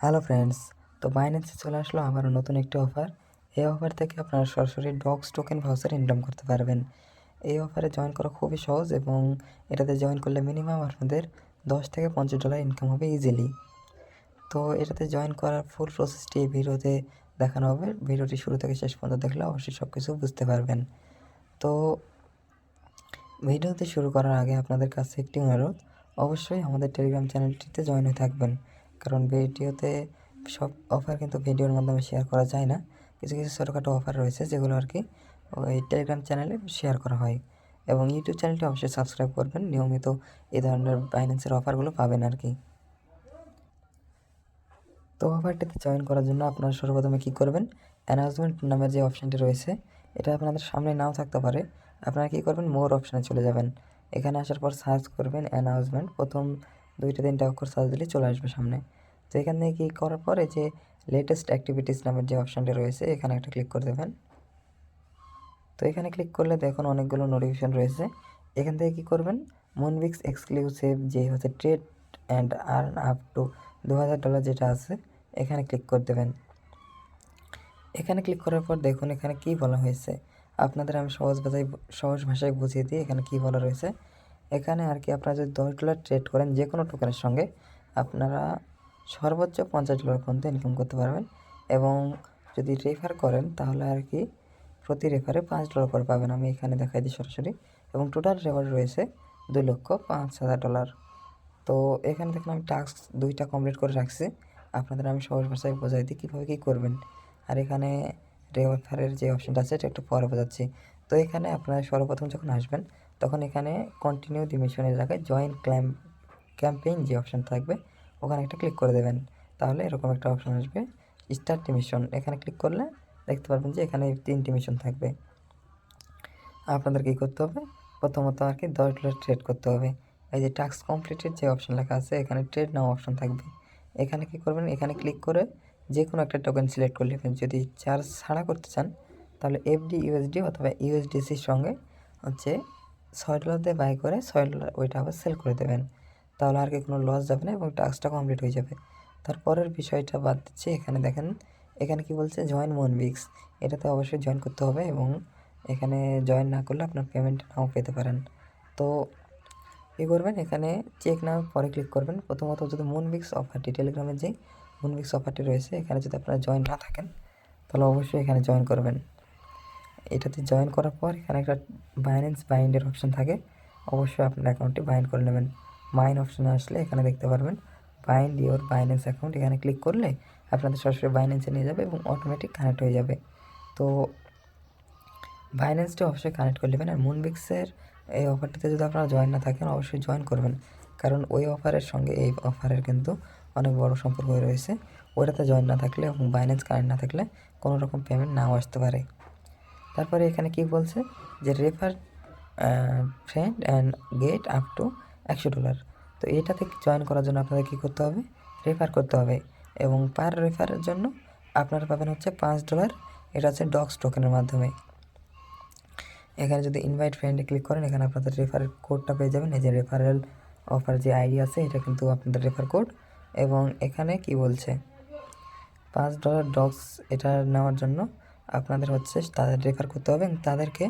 Hello friends, তো বাইন্যান্সে চলে আসলো আবারও নতুন একটি অফার। এই অফার থেকে আপনারা সরাসরি ডক্স টোকেন ভাউচার ইনকাম করতে পারবেন। এই অফারে জয়েন করা খুবই সহজ এবং এটাতে জয়েন করলে মিনিমাম আপনাদের $10 থেকে $50 ইনকাম হবে ইজিলি। তো এটাতে জয়েন করার ফুল প্রসেসটি এই ভিডিওতে দেখানো হবে। ভিডিওটি শুরু থেকে শেষ পর্যন্ত দেখলে অবশ্যই সব কিছু বুঝতে পারবেন। তো ভিডিওতে শুরু করার আগে আপনাদের কাছে একটি অনুরোধ, অবশ্যই আমাদের টেলিগ্রাম চ্যানেলটিতে জয়েন হয়ে থাকবেন, কারণ ভিডিওতে সব অফার কিন্তু ভিডিওর মাধ্যমে শেয়ার করা যায় না। কিছু কিছু ছোটোখাটো অফার রয়েছে যেগুলো আর কি ওই টেলিগ্রাম চ্যানেলে শেয়ার করা হয়। এবং ইউটিউব চ্যানেলটি অবশ্যই সাবস্ক্রাইব করবেন, নিয়মিত এই ধরনের বাইন্যান্সের অফারগুলো পাবেন আর কি। তো অফারটিতে জয়েন করার জন্য আপনারা সর্বপ্রথমে কী করবেন, অ্যানাউন্সমেন্ট নামের যে অপশানটি রয়েছে, এটা আপনাদের সামনে নাও থাকতে পারে। আপনারা কী করবেন, মোর অপশানে চলে যাবেন। এখানে আসার পর সার্চ করবেন অ্যানাউন্সমেন্ট, প্রথম 2-3টা অক্ষর সার্চ দিলে চলে আসবে সামনে। তো এখান থেকে কী করার পরে যে লেটেস্ট অ্যাক্টিভিটিস নামের যে অপশানটি রয়েছে, এখানে একটা ক্লিক করে দেবেন। তো এখানে ক্লিক করলে দেখুন অনেকগুলো নোটিফিকেশন রয়েছে। এখান থেকে কী করবেন, মুনবিক্স এক্সক্লুসিভ যে হচ্ছে trade and earn up to $2000 যেটা আছে, এখানে ক্লিক করে দেবেন। এখানে ক্লিক করার পর দেখুন এখানে কী বলা হয়েছে, আপনাদের আমি সহজ ভাষায় বুঝিয়ে দিই এখানে কী বলা রয়েছে। এখানে আর কি আপনারা যদি $10 ট্রেড করেন যে কোনো টোকেনের সঙ্গে, আপনারা সর্বোচ্চ $50 পর্যন্ত ইনকাম করতে পারবেন। এবং যদি রেফার করেন তাহলে আর কি প্রতি রেফারে $5 করে পাবেন। আমি এখানে দেখাই দিই সরাসরি। এবং টোটাল রেওয়ার্ড রয়েছে $2,05,000। তো এখানে দেখুন আমি টাস্ক 2টা কমপ্লিট করে রাখছি। আপনাদের আমি সহজ ভাষায় বোঝাই দিই কীভাবে কী করবেন। আর এখানে রেফারের যে অপশানটা আছে এটা একটু পরে বোঝাচ্ছি। তো এখানে আপনারা সর্বপ্রথম যখন আসবেন তখন এখানে কন্টিনিউ দি মিশনের জায়গায় জয়েন ক্যাম্পেইন যে অপশান থাকবে ওখানে একটা ক্লিক করে দেবেন। তাহলে এরকম একটা অপশান আসবে, স্টার্ট দি মিশন। এখানে ক্লিক করলে দেখতে পারবেন যে এখানে 3টি মিশন থাকবে। আপনাদের কী করতে হবে, প্রথমত আর কি $10 ট্রেড করতে হবে। এই যে টাস্ক কমপ্লিটেড যে অপশান লেখা আছে এখানে ট্রেড নাও অপশান থাকবে। এখানে কী করবেন, এখানে ক্লিক করে যে কোনো একটা টোকেন সিলেক্ট করে নেবেন। যদি চার্জ ছাড়া করতে চান তাহলে এফডি ইউএসডি অথবা ইউএসডিসির সঙ্গে হচ্ছে $6 দিয়ে বাই করে $6 ওইটা আবার সেল করে দেবেন। তাহলে আর কি কোনো লস যাবে না এবং টাস্কটা কমপ্লিট হয়ে যাবে। তারপরের বিষয়টা বাদ দিচ্ছি, এখানে দেখেন এখানে কি বলছে, জয়েন মুনবিক্স। এটাতে অবশ্যই জয়েন করতে হবে এবং এখানে জয়েন না করলে আপনার পেমেন্ট নাও পেতে পারেন। তো কী করবেন, এখানে চেক নাও পরে ক্লিক করবেন। প্রথমত যদি মুনবিক্স অফারটি, টেলিগ্রামের যে মুনবিক্স অফারটি রয়েছে এখানে যদি আপনারা জয়েন না থাকেন তাহলে অবশ্যই এখানে জয়েন করবেন। এটাতে জয়েন করার পর এখানে একটা বাইন্যান্স বাইন্ডের অপশান থাকে, অবশ্যই আপনার অ্যাকাউন্টটি বাইন্ড করে নেবেন। মাইন অপশানে আসলে এখানে দেখতে পারবেন বাইন্ড ইওর বাইন্যান্স অ্যাকাউন্ট। এখানে ক্লিক করলে আপনাদের সরাসরি বাইন্যান্সে নিয়ে যাবে এবং অটোমেটিক কানেক্ট হয়ে যাবে। তো বাইন্যান্সটা অবশ্যই কানেক্ট করে নেবেন। আর মুনবিক্সের এই অফারটিতে যদি আপনারা জয়েন না থাকেন অবশ্যই জয়েন করবেন, কারণ ওই অফারের সঙ্গে এই অফারের কিন্তু অনেক বড় সম্পর্ক রয়েছে। ওইটাতে জয়েন না থাকলে এবং বাইন্যান্স কানেক্ট না থাকলে কোনো রকম পেমেন্ট নাও আসতে পারে। তারপরে এখানে কি বলছে যে refer friend and get up to $100। তো এটাতে জয়েন করার জন্য আপনাদের কী করতে হবে, রেফার করতে হবে এবং পার রেফারের জন্য আপনারা পাবেন হচ্ছে $5। এটা হচ্ছে ডক্স টোকেনের মাধ্যমে। এখানে যদি ইনভাইট ফ্রেন্ডে ক্লিক করেন এখানে আপনাদের রেফারেল কোডটা পেয়ে যাবেন। এই যে রেফারেল অফার যে আইডি আছে এটা কিন্তু আপনাদের রেফার কোড। এবং এখানে কি বলছে, $5 ডক্স এটা নেওয়ার জন্য আপনাদের হচ্ছে তাদের রেফার করতে হবে এবং তাদেরকে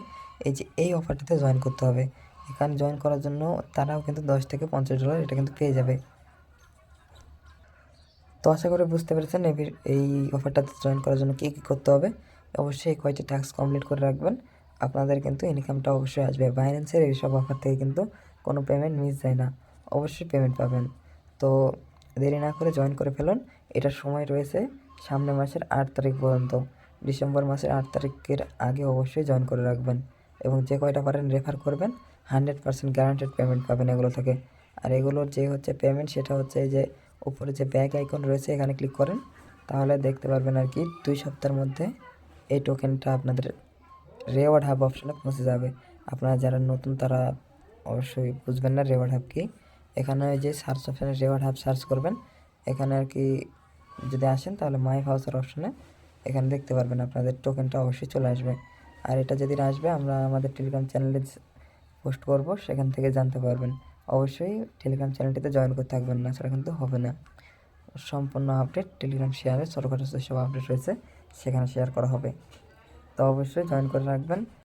এই যে এই অফারটিতে জয়েন করতে হবে। এখানে জয়েন করার জন্য তারাও কিন্তু $10 থেকে $50 এটা কিন্তু পেয়ে যাবে। তো আশা করি বুঝতে পেরেছেন এই অফারটাতে জয়েন করার জন্য কী কী করতে হবে। অবশ্যই কয়টি টাস্ক কমপ্লিট করে রাখবেন, আপনাদের কিন্তু ইনকামটা অবশ্যই আসবে। বাইন্যান্সের এইসব অফার থেকে কিন্তু কোনো পেমেন্ট মিস যায় না, অবশ্যই পেমেন্ট পাবেন। তো দেরি না করে জয়েন করে ফেলুন। এটার সময় রয়েছে সামনের মাসের 8 তারিখ পর্যন্ত। ডিসেম্বর মাসের 8 তারিখের আগে অবশ্যই জয়েন করে রাখবেন এবং যে কয়টা পারেন রেফার করবেন, 100% গ্যারান্টেড পেমেন্ট পাবেন এগুলো থেকে। আর এগুলোর যে হচ্ছে পেমেন্ট সেটা হচ্ছে এই যে উপরে যে ব্যাগ আইকন রয়েছে এখানে ক্লিক করেন, তাহলে দেখতে পারবেন আর কি 2 সপ্তাহের মধ্যে এই টোকেনটা আপনাদের রেওয়ার্ড হাব অপশানে পৌঁছে যাবে। আপনারা যারা নতুন তারা অবশ্যই বুঝবেন না রেওয়ার্ড হাব কি। এখানে ওই যে সার্চ অপশানে রেওয়ার্ড হাব সার্চ করবেন, এখানে আর কি যদি আসেন তাহলে মাই ভাউচার অপশানে এখানে দেখতে পারবেন আপনাদের টোকেনটা অবশ্যই চলে আসবে। আর এটা যেদিন আসবে আমরা আমাদের টেলিগ্রাম চ্যানেলে পোস্ট করব, সেখান থেকে জানতে পারবেন। অবশ্যই টেলিগ্রাম চ্যানেলটিতে জয়েন করতে থাকবেন, না ছাড়া কিন্তু হবে না। সম্পূর্ণ আপডেট টেলিগ্রাম শেয়ারে ছোটোখাটো যেসব আপডেট রয়েছে সেখানে শেয়ার করা হবে। তো অবশ্যই জয়েন করে রাখবেন।